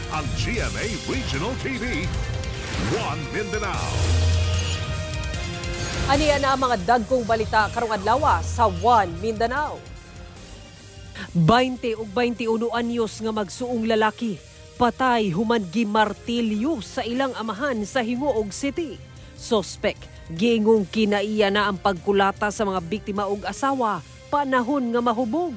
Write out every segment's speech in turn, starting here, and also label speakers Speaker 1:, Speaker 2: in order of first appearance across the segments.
Speaker 1: ang GMA Regional TV, One Mindanao.
Speaker 2: Aniya na ang mga dagkong balita karong adlaw sa One Mindanao. 20 ug 21 anyos nga magsuong lalaki patay human gimartilyo sa ilang amahan sa Hingoog City. Suspect giingong kinaiya na ang pagkulata sa mga biktima ug asawa panahon nga mahubog.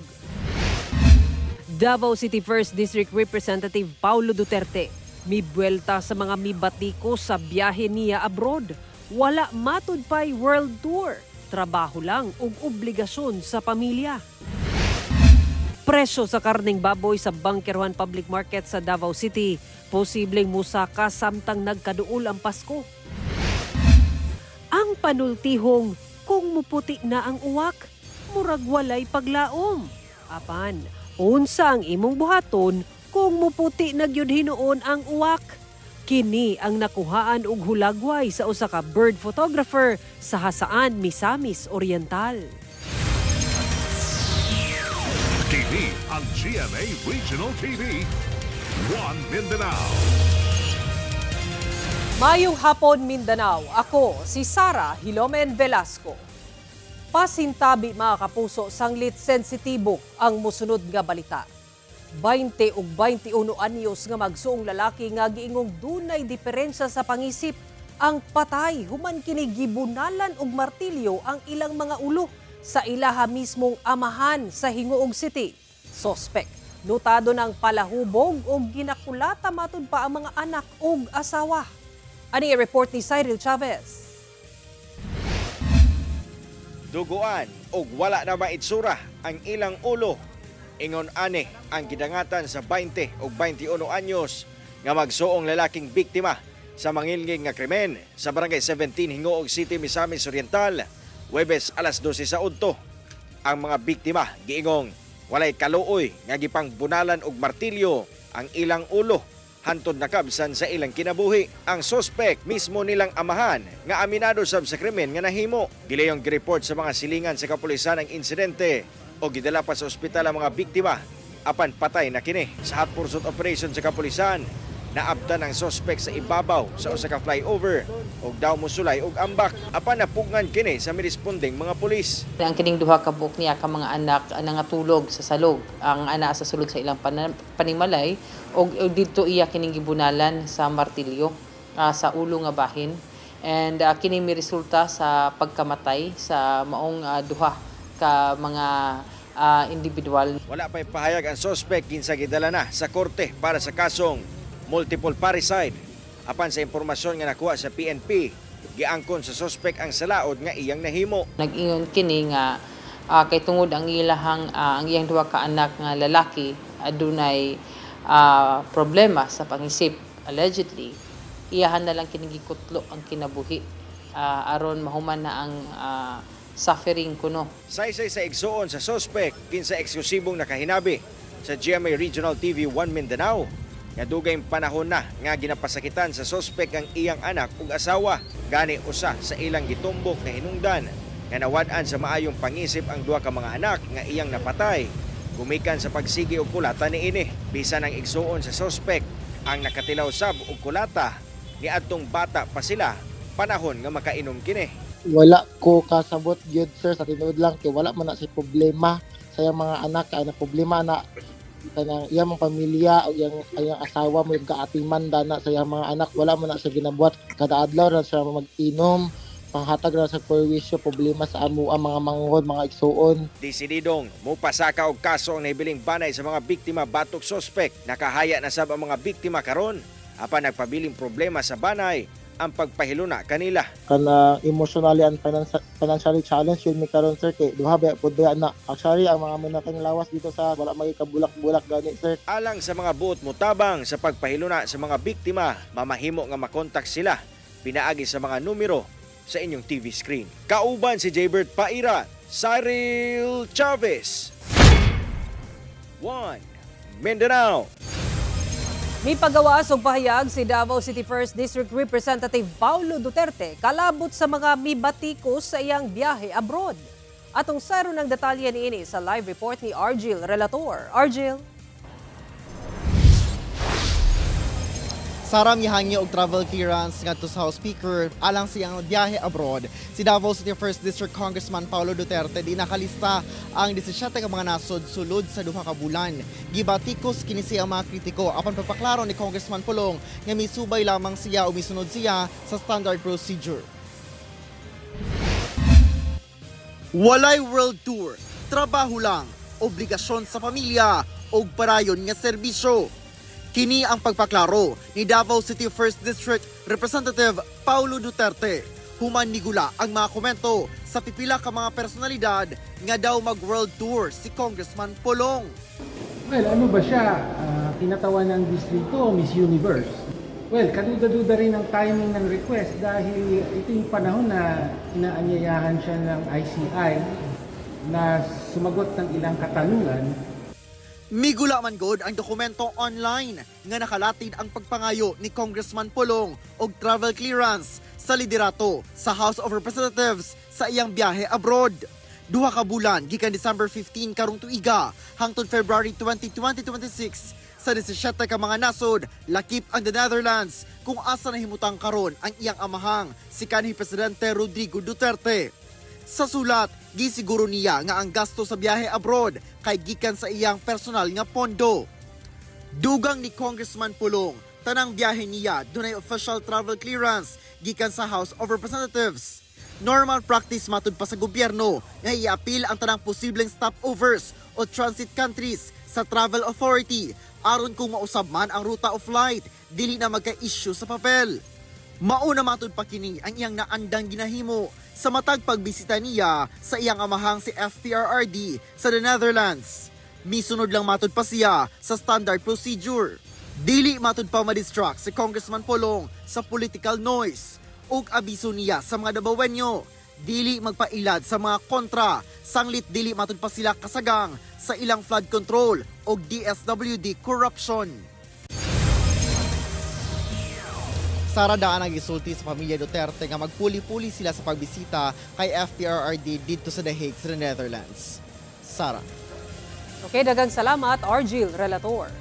Speaker 2: Davao City 1st District Representative Paulo Duterte mibuelta sa mga mibatiko sa biyahe niya abroad. Wala matud pay world tour, trabaho lang ug obligasyon sa pamilya. Presyo sa karning baboy sa Bangkeruhan Public Market sa Davao City, posibleng musaka samtang nagkaduol ang Pasko. Ang panultihong kung muputi na ang uwak, murag walay paglaom. Apan, unsa ang imong buhaton kung muputi na gyud hinuon ang uwak? Kini ang nakuhaan og hulagway sa usa ka bird photographer sa Hasaan, Misamis Oriental.
Speaker 1: Kini ang GMA Regional TV, One Mindanao.
Speaker 2: Mayong hapon Mindanao, ako si Sara Hilomen Velasco. Pasintabi mga kapuso, sanglit sensitibo ang musunod nga balita. 20 ug 21 anyos nga magsuong lalaki nga giingong dunay diferensya sa pangisip ang patay human kini gibunalan og martilyo ang ilang mga ulo sa ilaha mismong amahan sa Hingoog City. Suspect notado ng palahubog ug ginakulata matud pa ang mga anak ug asawa. Ani report ni Cyril Chavez.
Speaker 3: Duguan ug wala na maitsura ang ilang ulo. Ingon ani ang gidangatan sa 20 ug 21 anyos nga magsuong lalaking biktima sa mangilngig nga krimen sa Barangay 17 Hingoog City, Misamis Oriental, Huwebes alas 12 sa udto. Ang mga biktima giingong walay kaluoy nga gipang bunalan og martilyo ang ilang ulo hantod nakabsan sa ilang kinabuhi. Ang suspect mismo nilang amahan nga aminado sab sa krimen nga nahimo. Gilayong gireport sa mga silingan sa kapulisan ang insidente o gidala pa sa ospital ang mga biktima apan patay na kini. Sa hot pursuit operation sa kapulisan, naabtan ang suspect sa ibabaw sa usa ka flyover ug daw mosulay og ambak apan napugngan kini sa miresponding mga pulis.
Speaker 4: Ang kining duha ka buok niya ka mga anak nangatulog sa salog. Ang ana sa sulod sa ilang panimalay ug didto iya kining gibunalan sa martilyo sa ulo nga bahin. And kini mi resulta sa pagkamatay sa maong duha ka mga individual.
Speaker 3: Wala pa'y pahayag ang suspect kinsa gidala na sa korte para sa kasong multiple parricide. Apan sa impormasyon nga nakuha sa PNP, giangkon sa suspect ang salaod nga iyang nahimo.
Speaker 4: Nag-ingon kini nga kay tungod ang ang iyang duha ka anak nga lalaki adunay problema sa pangisip allegedly. Iyahan na lang kini gikutlo ang kinabuhi aron mahuman na ang suffering kuno.
Speaker 3: Saysay sa igsuon sa suspect kinsa eksklusibong nakahinabi sa GMA Regional TV 1 Mindanao nga dugay panahon na nga ginapasakitan sa suspect ang iyang anak ug asawa. Gani usa sa ilang gitumbok na hinungdan nga nawad-an sa maayong pangisip ang duha ka mga anak nga iyang napatay gumikan sa pagsigi og kulata niini. Bisan ang igsuon sa suspect ang nakatilaw sab og kulata ni adtong bata pa sila panahon nga makainom kini.
Speaker 5: Wala ko kasabot gyud sir, sa tinuod lang kay wala man na si problema sa iyang mga anak, kay na problema na kanang iyang mga pamilya o iyang asawa mo yung kaatiman dana sa iyang mga anak. Wala man na siya ginabuhat kada adlaw ra siya mag-inom, panghatag ra sa perwisyo, problema sa amo ang mga manghod, mga igsuon.
Speaker 3: Desididong mupasaka og kaso ang nahibiling banay sa mga biktima batok suspect. Nakahaya na sab ang mga biktima karon apan nagpabiling problema sa banay ang pagpahiluna kanila.
Speaker 5: Kana emotionally and financially challenge yun mi karon sir kay duha ba pud ba na actually ang mga munaking lawas dito sa wala magikabulak-bulak gani sir.
Speaker 3: Alang sa mga buot motabang sa pagpahiluna sa mga biktima, mamahimo nga makontak sila pinaagi sa mga numero sa inyong TV screen. Kauban si Jaybert Paira, Cyril Chavez, One Mindanao.
Speaker 2: May pagawas og pahayag si Davao City 1st District Representative Paulo Duterte kalabot sa mga mibatikos sa iyang biyahe abroad. Atong saro ng detalye niini sa live report ni Argil Relator. Argil.
Speaker 6: Sara mihangi og travel clearance ngadto sa House Speaker alang siyang biyahe abroad. Si Davao City 1st District Congressman Paulo Duterte di nakalista ang 17 ka mga nasod sulod sa duha ka bulan. Gibatikos kini siya ang mga kritiko apan pagpaklaro ni Congressman Pulong nga misubay lamang siya o misunod siya sa standard procedure. Walay world tour, trabaho lang, obligasyon sa pamilya o parayon nga serbisyo. Kini ang pagpaklaro ni Davao City 1st District Representative Paulo Duterte. Human nigula ang mga komento sa pipila ka mga personalidad nga daw mag-world tour si Congressman Pulong.
Speaker 7: Well, ano ba siya? Tinatawan ng distrito, Miss Universe. Well, kaduda-duda rin ang timing ng request dahil ito yung panahon na inaanyayahan siya ng ICI na sumagot ng ilang katanungan.
Speaker 6: Migula man god ang dokumento online nga nakalatid ang pagpangayo ni Congressman Pulong og travel clearance sa liderato sa House of Representatives sa iyang biyahe abroad. Duha ka bulan gikan December 15 karong tuiga hangtod February 20, 2026 sa 17 ka mga nasod lakip ang the Netherlands kung asa nahimutang karon ang iyang amahang si kanhi Presidente Rodrigo Duterte. Sa sulat, gisiguro niya nga ang gasto sa biyahe abroad kay gikan sa iyang personal nga pondo. Dugang ni Congressman Pulong, tanang biyahe niya dunay official travel clearance gikan sa House of Representatives. Normal practice matud pa sa gobyerno nga i-appeal ang tanang posibleng stopovers o transit countries sa travel authority aron kung mausab man ang ruta of flight, dili na magka-issue sa papel. Mauna matud pa kini ang iyang naandang ginahimo sa matag pagbisita niya sa iyang amahang si FPRRD sa the Netherlands. Misunod lang matud pa siya sa standard procedure. Dili matud pa ma-distract si Congressman Pulong sa political noise ug abiso niya sa mga Davaoenyo. Dili magpailad sa mga kontra, sanglit dili matud pa sila kasagang sa ilang flood control ug DSWD corruption. Sara daan ang gisulti sa pamilya Duterte nga magpuli-puli sila sa pagbisita kay FPRRD dito sa The Hague sa Netherlands. Sara.
Speaker 2: Okay, dagang salamat, Argil Relator.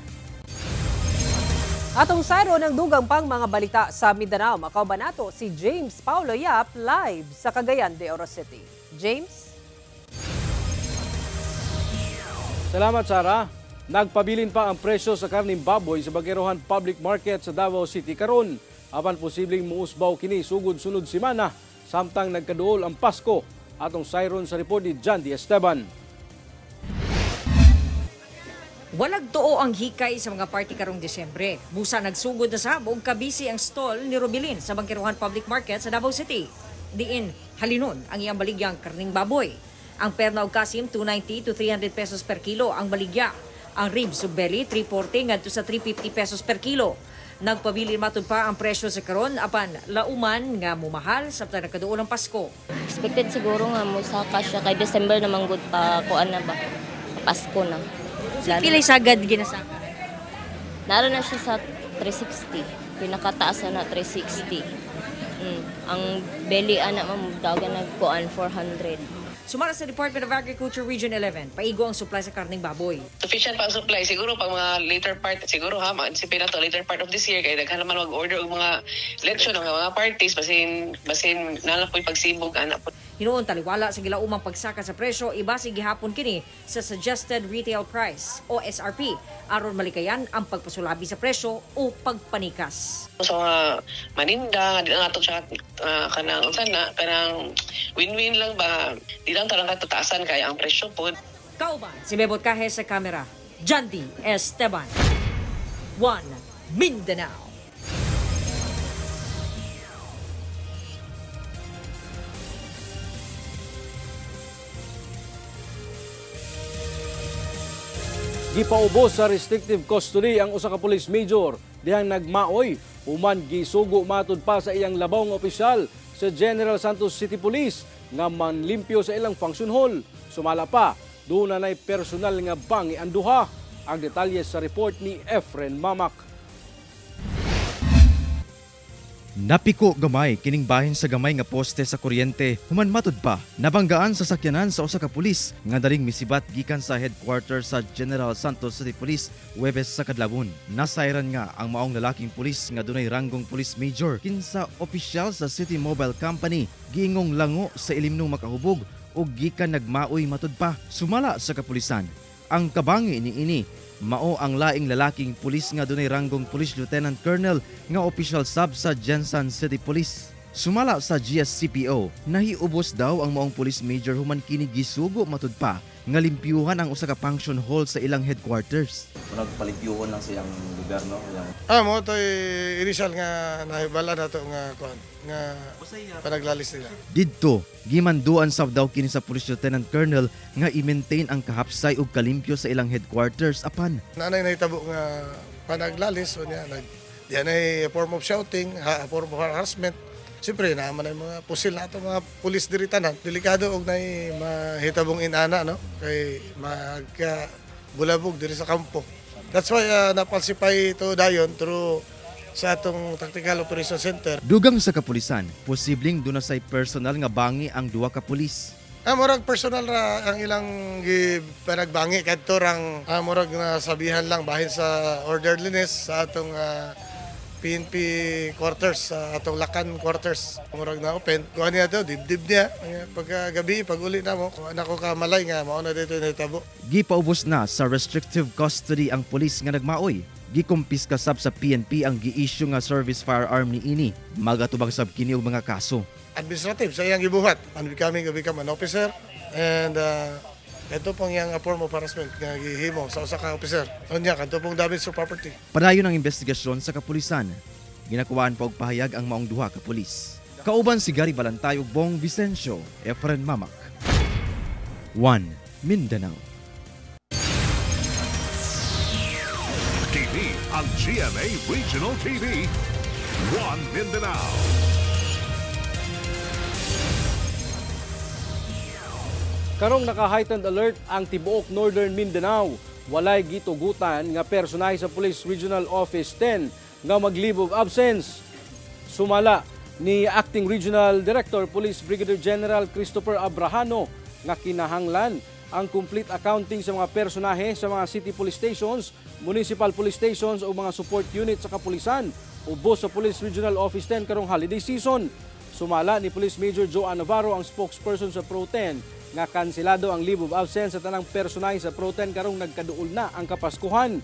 Speaker 2: Atong sayro ng dugang pang mga balita sa Mindanao, makauban nato si James Paulo Yap live sa Cagayan de Oro City. James?
Speaker 8: Salamat, Sara. Nagpabilin pa ang presyo sa karning baboy sa Baguerohan Public Market sa Davao City karon. Apan posibleng muusbaw kini sugod sunod semana samtang nagkaduol ang Pasko. Atong sayron sa report ni John D. Esteban.
Speaker 9: Walag tuo ang hikay sa mga party karong Desyembre. Busa nagsugod na sabog kabisi ang stall ni Robilin sa Baguerohan Public Market sa Davao City. Diin halinon ang iyang baligyang karning baboy. Ang perna og kasim 290 to 300 pesos per kilo ang baligya. Ang ribs ug belly 340 ngadto sa 350 pesos per kilo. Nagpabilin matud pa ang presyo sa karon apan lauman nga mumahal samtang nagkaduol ang Pasko.
Speaker 10: Expected siguro nga mo sa kasya kay December naman gud pa kuan na ba. Pasko na.
Speaker 9: Pilay sagad ginasaka.
Speaker 10: Naroon na siya sa 360. Pinakataas na 360. Ang belly ana mamdagan nagkuan 400.
Speaker 9: Sumara sa Department of Agriculture Region 11, paigo ang supply sa karning baboy.
Speaker 11: Sufficient pa ang supply. Siguro pag mga later part, siguro mag-insipin na to later part of this year, kaya daghan naman mag-order og mga leksyon ng mga parties, basin nalapoy pagsibog, anak po.
Speaker 9: Hinuon taliwala sa gilaumang pagsaka sa presyo, ibasi gihapon kini sa Suggested Retail Price o SRP, aron malikayan ang pagpasulabi sa presyo o pagpanikas.
Speaker 11: Sa mga maninda, di na nato siya kanang win-win lang ba? Di lang talang katataasan kaya ang presyo po.
Speaker 9: Kauban, si Bebot Kahe sa kamera, John D. Esteban, One Mindanao.
Speaker 8: Gipaubos sa restrictive custody ang usa ka police major dihang nagmaoy human gisugo matud pa sa iyang labaw nga opisyal sa General Santos City Police nga manlimpyo sa ilang function hall. Sumala pa, doon na personal nga bangi ang duha. Ang detalye sa report ni Efren Mamak.
Speaker 12: Napiko gamay kining bahin sa gamay nga poste sa kuryente. Human matud pa, nabanggaan sa sakyanan sa usa ka pulis nga daling misibat gikan sa headquarters sa General Santos City Police Huwebes sa kadlawon. Nasayran nga ang maong lalaking pulis nga dunay ranggong police major kinsa opisyal sa City Mobile Company giingong lango sa ilimnong makahubog ug gikan nagmaoy matud pa. Sumala sa kapulisan, ang kabangi niini mao ang laing lalaking pulis nga dunay ranggong Police Lieutenant Colonel nga official sub sa Jensan City Police. Sumala sa GSCPO, nahiubos daw ang maong police major human kini gisugo matud pa nga limpyuhan ang usa ka function hall sa ilang headquarters.
Speaker 13: Nagpalimpyuhan lang sa iyang lugar, no?
Speaker 14: Mo to'y initial nga nahibala na to nga panaglalis nila.
Speaker 12: Didto, gimanduan sab daw kini sa Police Lieutenant Colonel nga i-maintain ang kahapsay ug kalimpyo sa ilang headquarters apan.
Speaker 14: Nanay nahitabo nga panaglalis o niya, diyan ay form of shouting, form of harassment. Siyempre, naman ay mga pusil na ito, mga pulis diritanan. Delikado og na mahitabong inana, no? Kay magka-bulabog diri sa kampo. That's why napalsipay ito dayon through sa atong Tactical Operation Center.
Speaker 12: Dugang sa kapulisan, posibleng dunasay personal nga bangi ang duha ka pulis.
Speaker 14: Murag personal ra ang ilang panagbangi kadto rang murag nasabihan lang bahin sa orderliness sa atong PNP quarters, atong Lakan quarters. Murag na open. Kung ano niya dibdib niya. Pagkagabi, pag uli na mo, kung anak ko kamalay nga, mauna dito yung hitabo.
Speaker 12: Gipaubos na sa restrictive custody ang pulis nga nagmaoy. Gikumpiska sab sa PNP ang gi-issue nga service firearm ni ini. Magatubag sab kini og mga kaso.
Speaker 14: Administrative sa iyang gibuhat. And become an officer. And ito pong yung form of harassment nga gihimo sa usa ka officer. Unya kadto pong damage to property.
Speaker 12: Padayon ang investigasyon sa kapulisan. Ginakuwaan pa og pahayag ang maong duha ka pulis. Kauban si Gary Balantay ug Bong Vicencio, Efren Mamak. 1 Mindanao.
Speaker 1: TV ang GMA Regional TV. 1 Mindanao.
Speaker 8: Karong naka-heightened alert ang tibuok Northern Mindanao. Walay gitugutan nga personahe sa Police Regional Office 10 nga mag-leave of absence. Sumala ni Acting Regional Director Police Brigadier General Christopher Abrahano nga kinahanglan ang complete accounting sa mga personahe sa mga city police stations, municipal police stations o mga support unit sa kapulisan ubos sa Police Regional Office 10 karong holiday season. Sumala ni Police Major Joan Navarro, ang spokesperson sa Pro 10, nga kanselado ang leave of absence sa tanang personahe sa Pro 10 karong nagkaduol na ang Kapaskuhan.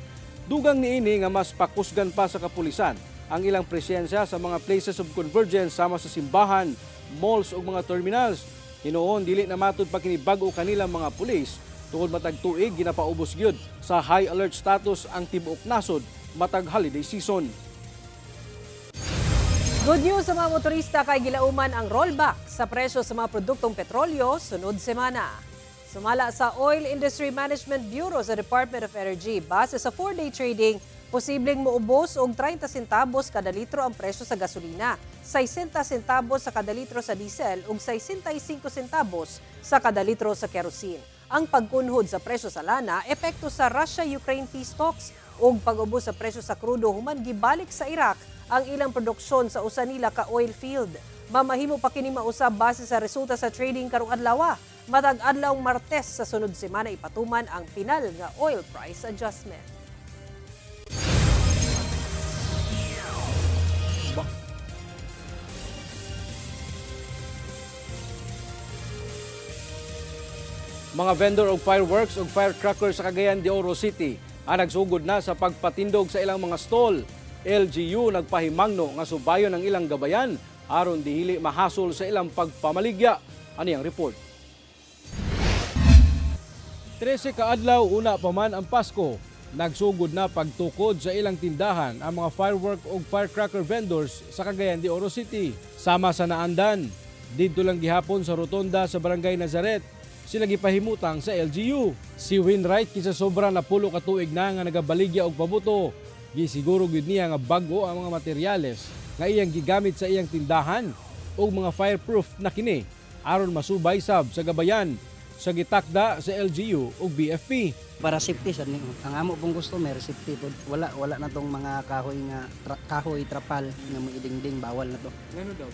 Speaker 8: Dugang niini nga mas pakusgan pa sa kapulisan ang ilang presensya sa mga places of convergence sama sa simbahan, malls ug mga terminals. Hinuon dili na matud pa kini bag-o kanilang mga pulis tungod matag tuig ginapaubos gyud sa high alert status ang tibuok nasod matag holiday season.
Speaker 2: Good news sa mga motorista kay gilauman ang rollback sa presyo sa mga produktong petrolyo sunod semana. Sumala sa Oil Industry Management Bureau sa Department of Energy, base sa 4-day trading, posibleng muubos og 30 centavos kada litro ang presyo sa gasolina, 60 centavos sa kada litro sa diesel ug 65 centavos sa kada litro sa kerosene. Ang pagkunhod sa presyo sa lana epekto sa Russia-Ukraine peace talks ug pag-ubos sa presyo sa krudo human gibalik sa Iraq ang ilang produksyon sa usa nila ka oil field. Mamahimo pa kini mausab base sa resulta sa trading karong adlaw. Matag adlawng Martes sa sunod semana ipatuman ang pinal nga oil price adjustment.
Speaker 8: Mga vendor og fireworks ug firecrackers sa Cagayan de Oro City ang nagsugod na sa pagpatindog sa ilang mga stall. LGU nagpahimangno nga subayon ang ilang gabayan aron dihili mahasol sa ilang pagpamaligya. Ani ang report. 13 ka adlaw una pa man ang Pasko, nagsugod na pagtukod sa ilang tindahan ang mga firework ug firecracker vendors sa Cagayan de Oro City. Sama sa naandan, didto lang gihapon sa rotonda sa Barangay Nazaret, sila gipahimutang sa LGU. Si Winright kinsa sobra na 10 ka tuig na nga nagabaligya og pabuto. Gisiguro gid niya nga bag-o ang mga materyales nga iyang gigamit sa iyang tindahan ug mga fireproof na kini aron masubay sab sa gabayan sa gitakda sa LGU ug BFP.
Speaker 15: para safety sa ang amo pong customer safety po. Wala na tong mga kahoy trapal nga mo idingding bawal na to.
Speaker 8: Ngano daw?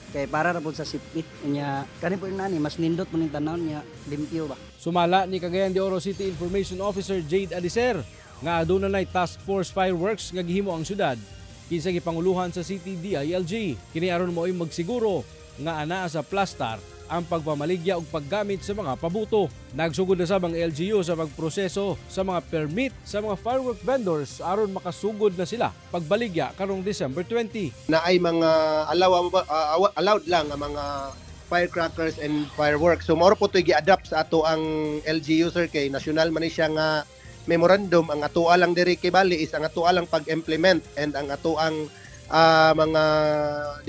Speaker 15: Kay para ra po sa safety nya kani po nani mas nindot mo ning tanawon nya limpyo ba.
Speaker 8: Sumala ni Cagayan de Oro City Information Officer Jade Alicer nga aduna nay task force fireworks nga gihimo ang syudad kinsa gipanguluhan sa City DILG. Kini aron mo'y magsiguro nga anaa sa plastar ang pagpamaligya ug paggamit sa mga pabuto. Nagsugod na sab ang LGU sa pagproseso sa mga permit sa mga firework vendors aron makasugod na sila pagbaligya karong December 20.
Speaker 16: Na ay mga allowed lang ang mga firecrackers and fireworks. So mao po to gi-adapt sa ato ang LGU sir kay national man siya nga memorandum. Ang ato lang diri kay bali is ang ato lang pag-implement and ang ato ang mga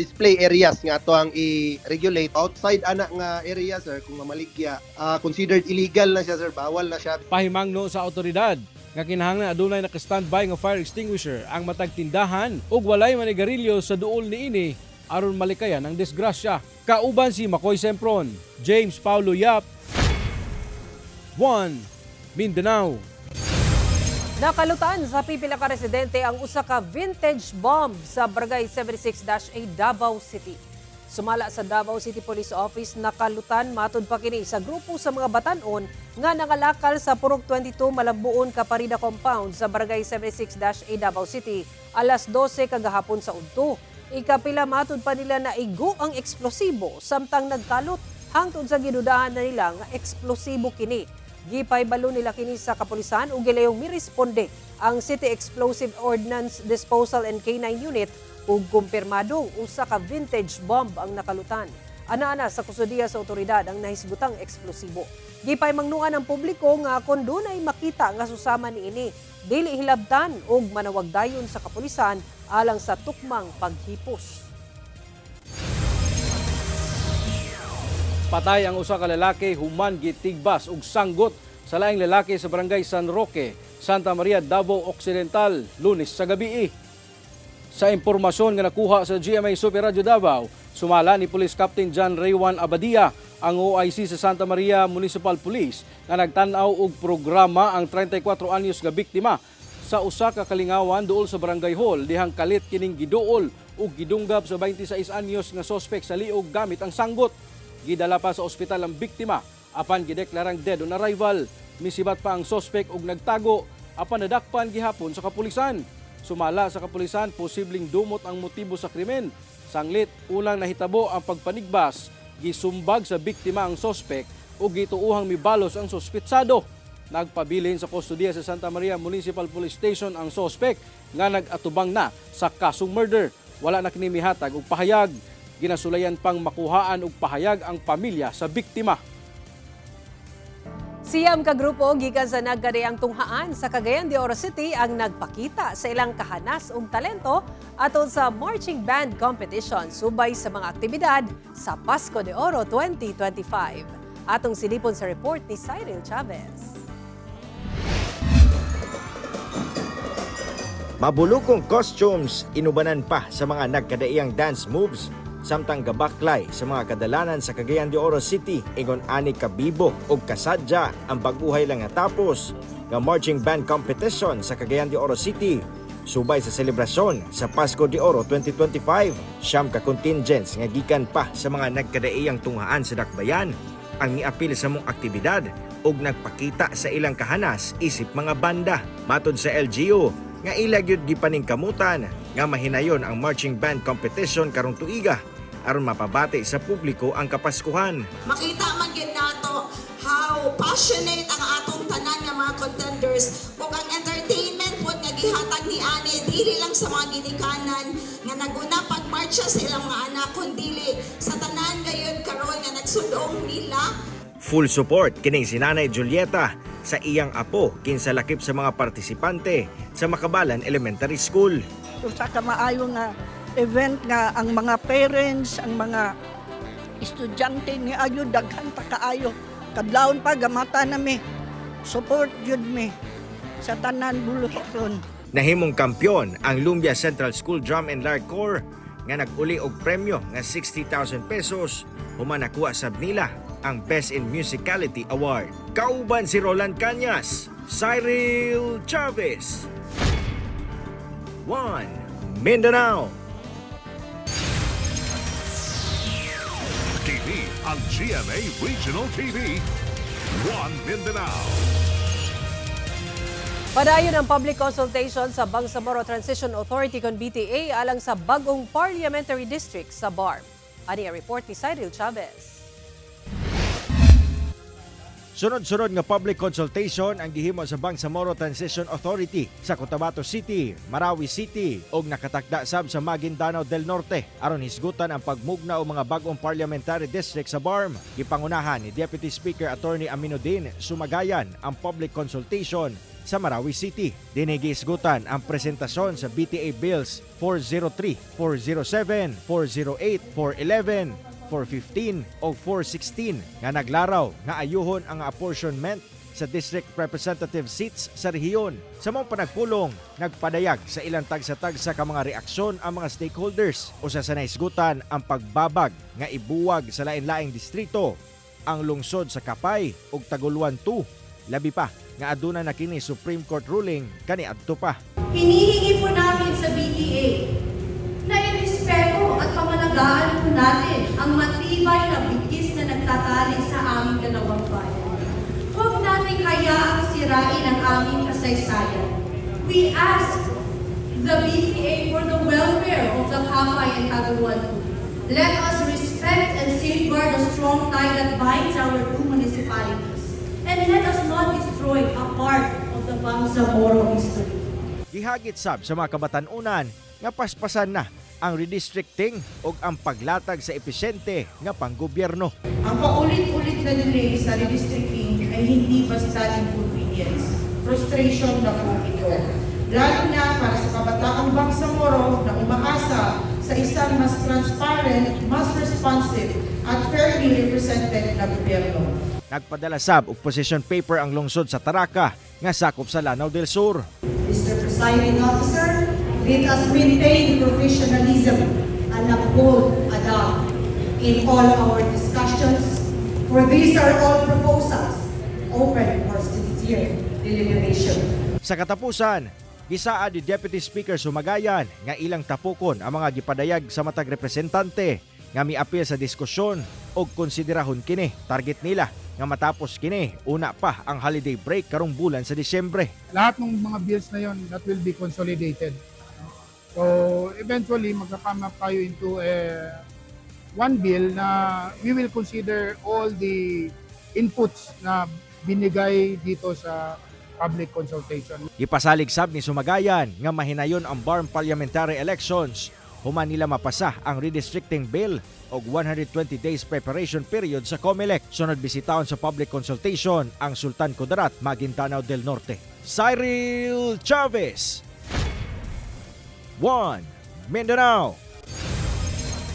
Speaker 16: display areas nga ato ang i-regulate. Outside anak nga area sir kung mamaligya considered illegal na siya sir, bawal na siya.
Speaker 8: Pahimangno sa awtoridad nga kinahanglan adunay naka-standby nga fire extinguisher ang matag tindahan ug walay manigarilyo sa duol niini aron malikayan ang disgrasya. Kauban si Makoy Sempron, James Paulo Yap, 1 Mindanao.
Speaker 2: Nakalutan sa pipila ka residente ang usa ka vintage bomb sa Barangay 76-A Davao City. Sumala sa Davao City Police Office, nakalutan matud pa kini sa grupo sa mga batan-on nga nangalakal sa Purok 22 Malambuon Kaparida Compound sa Barangay 76-A Davao City alas 12 kagahapon sa udto. Ikapila matud pa nila na igo ang eksplosibo samtang nagkalot hangtod sa gidudahan na nila nga eksplosibo kini. Gipay balo nila kini sa kapulisan ug gilayong miresponde ang City Explosive Ordnance Disposal and K9 Unit ug kumpirmadong usa ka vintage bomb ang nakalutan. Ana-ana sa kusudiya sa otoridad ang nahisgutang eksplosibo. Gipay mangnuan ang publiko nga kun dunay makita nga susama niini, dili hilabtan ug manawagdayon sa kapulisan alang sa tukmang paghipos.
Speaker 8: Patay ang usa ka lalaki human gitigbas ug sanggot sa laing lalaki sa Barangay San Roque, Santa Maria, Davao Occidental, Lunes sa gabi. Sa impormasyon nga nakuha sa GMA Super Radio Davao, sumala ni Police Captain John Raywan Abadia ang OIC sa Santa Maria Municipal Police nga nagtan-aw og programa ang 34 anyos nga biktima sa usa ka kalingawan duol sa Barangay Hall dihang kalit kining giduol ug gidunggab sa 26 anyos nga suspect sa liog gamit ang sanggot. Gidala pa sa ospital ang biktima apan gideklarang dead on arrival. Misibat pa ang suspect ug nagtago apan nadakpan gihapon sa kapulisan. Sumala sa kapulisan, posibleng dumot ang motibo sa krimen. Sanglit, unang nahitabo ang pagpanigbas, gisumbag sa biktima ang suspect ug gituuhang mibalos ang suspitsado. Nagpabilin sa kustodiya sa Santa Maria Municipal Police Station ang suspect nga nag-atubang na sa kasong murder. Wala na kini mihatag og pahayag. Ginasulayan pang makuhaan og pahayag ang pamilya sa biktima.
Speaker 2: Siyam ka grupo gikan sa nagkadayang tunghaan sa Cagayan de Oro City ang nagpakita sa ilang kahanas ug talento atol sa marching band competition subay sa mga aktibidad sa Pasko de Oro 2025. Atong silipon sa report ni Cyril Chavez.
Speaker 3: Mabulukong costumes, inubanan pa sa mga nagkadaiyang dance moves, samtang gabaklay sa mga kadalanan sa Cagayan de Oro City, ingon ani kabibo o kasadya ang baguhay lang natapos nga marching band competition sa Cagayan de Oro City. Subay sa selebrasyon sa Pasko de Oro 2025, siyam ka contingents nga gikan pa sa mga nagkadaiyang tunghaan sa dakbayan ang miapil sa mong aktibidad ug nagpakita sa ilang kahanas isip mga banda. Matod sa LGU, nga ilagyod gipaningkamutan nga mahinayon ang marching band competition karong tuiga aron mapabati sa publiko ang Kapaskuhan.
Speaker 17: Makita man gyud nato how passionate ang atong tanan nga mga contenders ug ang entertainment pod nga gihatag ni ani dili lang sa mga ginikanan nga naguna pagmarcha sa ilang mga anak kundi sa tanan gayud karon nga nagsudong nila.
Speaker 3: Full support kining si Nanay Julieta sa iyang apo kinsa lakip sa mga partisipante sa Makabalan Elementary School.
Speaker 18: Sa kamaayo nga event nga ang mga parents, ang mga estudyante ni ayo daghan pa kaayo. Kadlawon pa gamata nami. Support jud mi sa tanan buluton.
Speaker 3: Nahimong kampyon ang Lumbia Central School Drum and Lyre Corps nga nag-uli og premyo nga 60,000 pesos human nakuha sab nila ang Best in Musicality Award. Kauban si Roland Cañas, Cyril Chavez. 1 Mindanao.
Speaker 1: TV ang GMA Regional TV. 1 Mindanao.
Speaker 2: Padayon ang public consultation sa Bangsamoro Transition Authority kon BTA alang sa bagong parliamentary district sa BARM. Ani ang report ni Cyril Chavez.
Speaker 3: Sunod-sunod nga public consultation ang gihimo sa Bangsamoro Transition Authority sa Cotabato City, Marawi City ug nakatakda sab sa Maguindanao del Norte aron hisgutan ang pagmugna og mga bagong parliamentary district sa BARM. Gipangunahan ni Deputy Speaker Attorney Aminuddin Sumagayan ang public consultation sa Marawi City. Dinigisgutan ang presentasyon sa BTA Bills 403, 407, 408, 411, 415 o 416 nga naglaraw nga ayuhon ang apportionment sa district representative seats sa rehiyon. Sa mga panagpulong, nagpadayag sa ilang tagsa-tagsa ka mga reaksyon ang mga stakeholders o sa naisgutan ang pagbabag nga ibuwag sa lain-laing distrito ang lungsod sa Kapay ug Taguluan 2. Labi pa nga aduna na kini Supreme Court ruling kaniadto pa.
Speaker 19: Hinihingi po namin sa BTA na irespeto at pangalagaan po natin ang matibay na bigkis na nagtatali sa aming dalawang bayan. Huwag natin hayaang sirain ang aming kasaysayan. We ask the BTA for the welfare of the Kapay and Taguluan. Let us respect and safeguard the strong tie that binds our two municipalities. And let us not destroy a part of the Bangsamoro history.
Speaker 3: Gihagit sab sa mga kabatan-unan nga paspasan na ang redistricting o ang paglatag sa episyente nga panggobyerno.
Speaker 19: Ang paulit-ulit na delay sa redistricting ay hindi basta inconvenience. Frustration na po ito. Lalo na para sa kabataang Bangsamoro na umaasa sa isang mas transparent, mas responsive at fairly represented na gobyerno.
Speaker 3: Nagpadala sab og position paper ang lungsod sa Taraka nga sakop sa Lanao del Sur.
Speaker 19: Mr. Presiding Officer, let us maintain professionalism and uphold adapt in all our discussions, for these are all proposals open for sincere deliberation.
Speaker 3: Sa katapusan, gisaad ni Deputy Speaker Sumagayan nga ilang tapukon ang mga gipadayag sa matag representante nga miapil sa diskusyon o konsiderahon kini. Target nila nga matapos kini una pa ang holiday break karong bulan sa Disyembre.
Speaker 20: Lahat ng mga bills na yon that will be consolidated. So eventually magka-come up tayo into one bill na we will consider all the inputs na binigay dito sa public consultation.
Speaker 3: Ipasalig sab ni Sumagayan nga mahinayon ang BARM parliamentary elections human nila mapasa ang redistricting bill og 120 days preparation period sa COMELEC. Sunod bisitahon sa public consultation ang Sultan Kudarat, Maguindanao del Norte. Cyril Chavez, 1 Mindanao.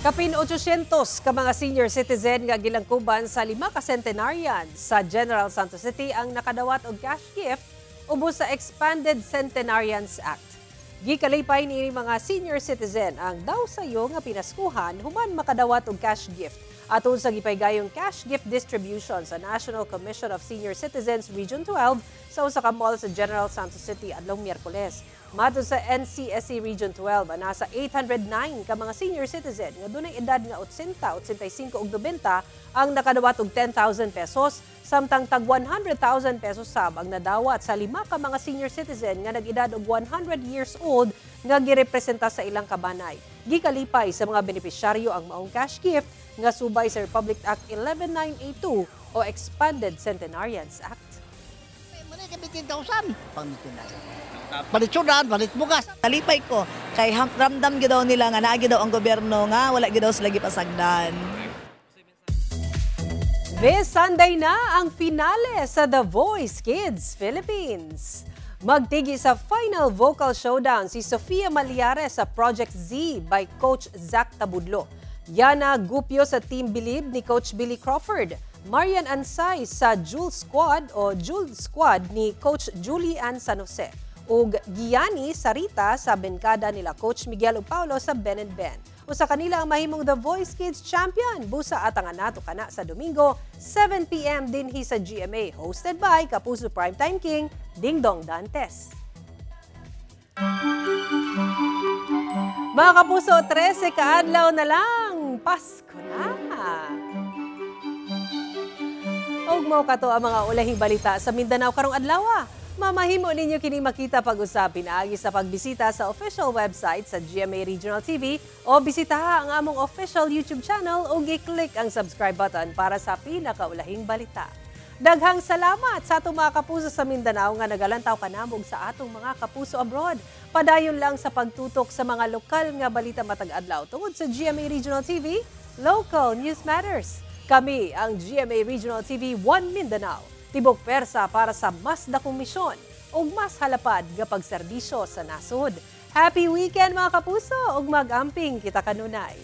Speaker 2: Kapin 800 ka mga senior citizen nga gilangkuban sa 5 ka centenarian sa General Santos City ang nakadawat og cash gift ubos sa Expanded Centenarians Act. Gikalipay ni mga senior citizen ang daw sayo nga pinaskuhan human makadawat og cash gift aton sa gipaygayong cash gift distribution sa National Commission of Senior Citizens Region 12 sa usa ka mall sa General Santos City adlong Miyerkules. Matod sa NCSC Region 12, nasa 809 ka mga senior citizen nga dunay edad nga 80, 85 ug 90 ang nakadawat og 10,000 pesos, samtang tag 100,000 pesos sab ang nadawat sa 5 ka mga senior citizen nga nag-edad og 100 years old nga girepresenta sa ilang kabanay. Gikalipay sa mga benepisyaryo ang maong cash gift nga subay sa Republic Act 11982 o Expanded Centenarians Act.
Speaker 21: Muna 15,000 pangitunan. Balit sudan, balit bugas. Talipay ko, kay ramdam gyud daw nila nga naa gyud daw ang gobyerno nga wala gyud daw sila gipasagdan.
Speaker 2: This Sunday na ang finale sa The Voice Kids Philippines. Magtigi sa final vocal showdown si Sofia Maliares sa Project Z by Coach Zach Tabudlo. Yana Gupio sa Team Believe ni Coach Billy Crawford. Marian Ansay sa Jules Squad ni Coach Julie Ann San Jose. Ug Gianni Sarita sa benkada nila Coach Miguel ug Paulo sa Ben and Ben. Usa kanila ang mahimong The Voice Kids Champion. Busa atangan nato kana sa Domingo, 7 p.m. dinhi sa GMA. Hosted by Kapuso Primetime King, Dingdong Dantes. Mga Kapuso, 13 kaadlaw na lang. Pasko na. Og mao kato ang mga ulahing balita sa Mindanao karong adlaw. Mamahimo ninyo kini makita pag-usapin agi sa pagbisita sa official website sa GMA Regional TV o bisitaha ang among official YouTube channel o i-click ang subscribe button para sa pinakaulahing balita. Daghang salamat sa atong mga kapuso sa Mindanao nga nagalantaw kanamog sa atong mga kapuso abroad. Padayon lang sa pagtutok sa mga lokal nga balita matag adlaw tungod sa GMA Regional TV, Local News Matters. Kami ang GMA Regional TV 1 Mindanao. Tibok persa para sa mas dakong misyon o mas halapad nga pagserbisyo sa nasod. Happy weekend mga kapuso ug mag-amping kita kanunay.